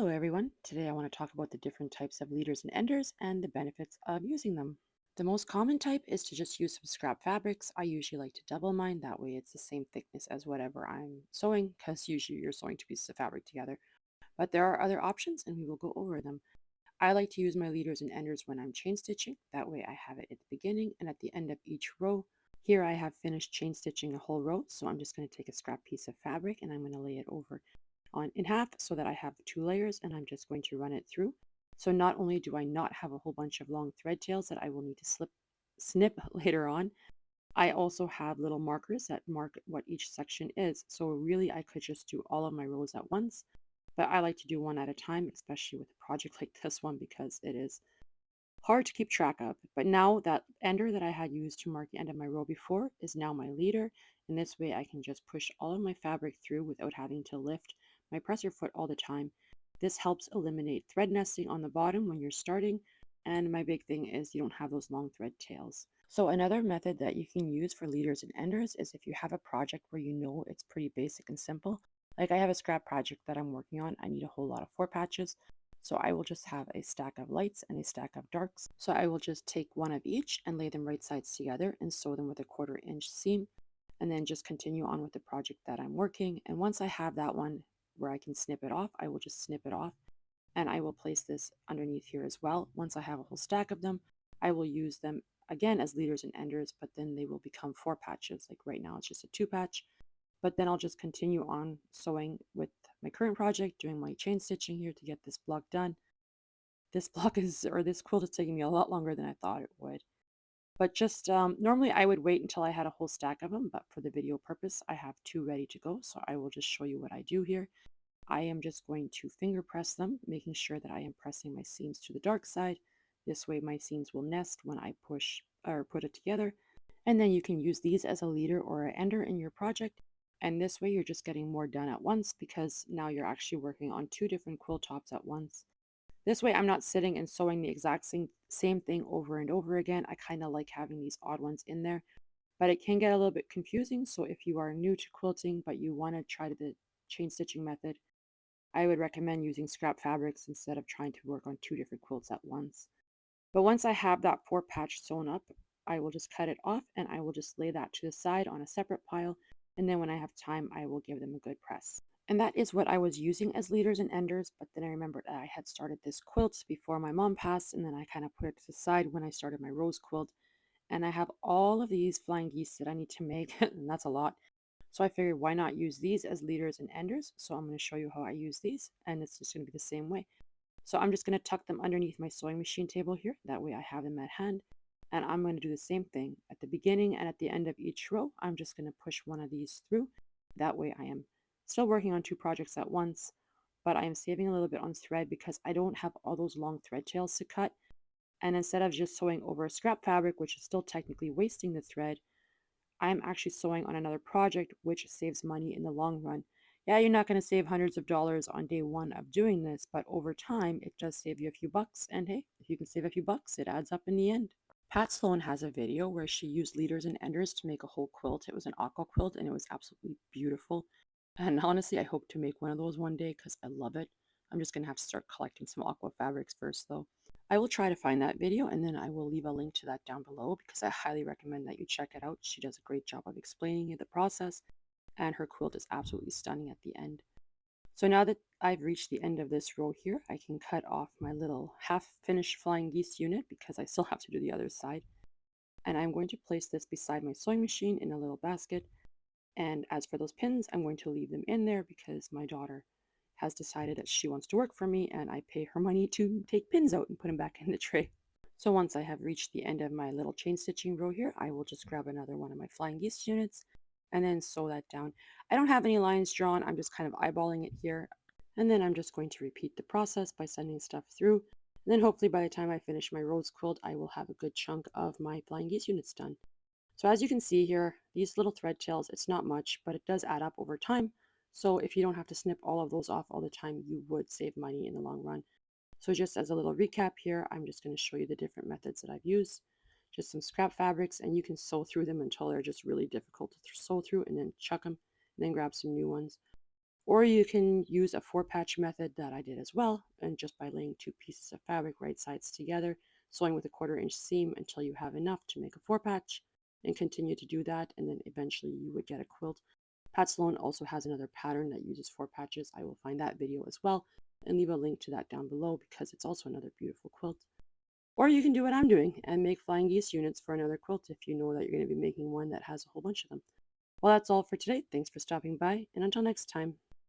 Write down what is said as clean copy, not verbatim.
Hello everyone. Today I want to talk about the different types of leaders and enders and the benefits of using them. The most common type is to just use some scrap fabrics. I usually like to double mine, that way it's the same thickness as whatever I'm sewing, because usually you're sewing two pieces of fabric together. But there are other options and we will go over them. I like to use my leaders and enders when I'm chain stitching, that way I have it at the beginning and at the end of each row. Here I have finished chain stitching a whole row, so I'm just going to take a scrap piece of fabric and I'm going to lay it over on in half so that I have two layers, and I'm just going to run it through. So not only do I not have a whole bunch of long thread tails that I will need to snip later on, I also have little markers that mark what each section is. So really I could just do all of my rows at once, but I like to do one at a time, especially with a project like this one because it is hard to keep track of. But now that ender that I had used to mark the end of my row before is now my leader, and this way I can just push all of my fabric through without having to lift my presser foot all the time. This helps eliminate thread nesting on the bottom when you're starting, and my big thing is you don't have those long thread tails. So another method that you can use for leaders and enders is if you have a project where you know it's pretty basic and simple. Like I have a scrap project that I'm working on. I need a whole lot of 4 patches. So I will just have a stack of lights and a stack of darks. So I will just take one of each and lay them right sides together and sew them with a 1/4 inch seam, and then just continue on with the project that I'm working. And once I have that one where I can snip it off, I will just snip it off, and I will place this underneath here as well. Once I have a whole stack of them, I will use them again as leaders and enders, but then they will become 4 patches. Like right now it's just a 2 patch, but then I'll just continue on sewing with my current project, doing my chain stitching here to get this block done. This block is, or this quilt is taking me a lot longer than I thought it would. But just normally I would wait until I had a whole stack of them, but for the video purpose, I have two ready to go. So I will just show you what I do here. I am just going to finger press them, making sure that I am pressing my seams to the dark side. This way my seams will nest when I push or put it together. And then you can use these as a leader or an ender in your project. And this way you're just getting more done at once because now you're actually working on two different quilt tops at once. This way I'm not sitting and sewing the exact same thing over and over again. I kind of like having these odd ones in there, but it can get a little bit confusing. So if you are new to quilting, but you want to try the chain stitching method, I would recommend using scrap fabrics instead of trying to work on two different quilts at once. But once I have that 4 patch sewn up, I will just cut it off and I will just lay that to the side on a separate pile. And then when I have time, I will give them a good press. And that is what I was using as leaders and enders. But then I remembered that I had started this quilt before my mom passed. And then I kind of put it to the side when I started my rose quilt. And I have all of these flying geese that I need to make. And that's a lot. So I figured why not use these as leaders and enders. So I'm going to show you how I use these. And it's just going to be the same way. So I'm just going to tuck them underneath my sewing machine table here. That way I have them at hand. And I'm going to do the same thing. At the beginning and at the end of each row, I'm just going to push one of these through. That way I am still working on two projects at once, but I am saving a little bit on thread because I don't have all those long thread tails to cut. And instead of just sewing over a scrap fabric, which is still technically wasting the thread, I'm actually sewing on another project, which saves money in the long run. Yeah, you're not going to save hundreds of dollars on day one of doing this, but over time, it does save you a few bucks. And hey, if you can save a few bucks, it adds up in the end. Pat Sloan has a video where she used leaders and enders to make a whole quilt. It was an aqua quilt and it was absolutely beautiful. And honestly, I hope to make one of those one day because I love it. I'm just going to have to start collecting some aqua fabrics first though. I will try to find that video and then I will leave a link to that down below because I highly recommend that you check it out. She does a great job of explaining the process and her quilt is absolutely stunning at the end. So now that I've reached the end of this row here, I can cut off my little half-finished flying geese unit because I still have to do the other side. And I'm going to place this beside my sewing machine in a little basket. And as for those pins, I'm going to leave them in there because my daughter has decided that she wants to work for me and I pay her money to take pins out and put them back in the tray. So once I have reached the end of my little chain stitching row here, I will just grab another one of my flying geese units and then sew that down. I don't have any lines drawn, I'm just kind of eyeballing it here. And then I'm just going to repeat the process by sending stuff through. And then hopefully by the time I finish my rose quilt, I will have a good chunk of my flying geese units done. So as you can see here, these little thread tails, it's not much, but it does add up over time. So if you don't have to snip all of those off all the time, you would save money in the long run. So just as a little recap here, I'm just going to show you the different methods that I've used. Just some scrap fabrics, and you can sew through them until they're just really difficult to sew through, and then chuck them, and then grab some new ones. Or you can use a four patch method that I did as well, and just by laying two pieces of fabric right sides together, sewing with a 1/4 inch seam until you have enough to make a four patch, and continue to do that, and then eventually you would get a quilt. Pat Sloan also has another pattern that uses four patches. I will find that video as well and leave a link to that down below because it's also another beautiful quilt. Or you can do what I'm doing and make flying geese units for another quilt if you know that you're going to be making one that has a whole bunch of them. Well, that's all for today. Thanks for stopping by, and until next time.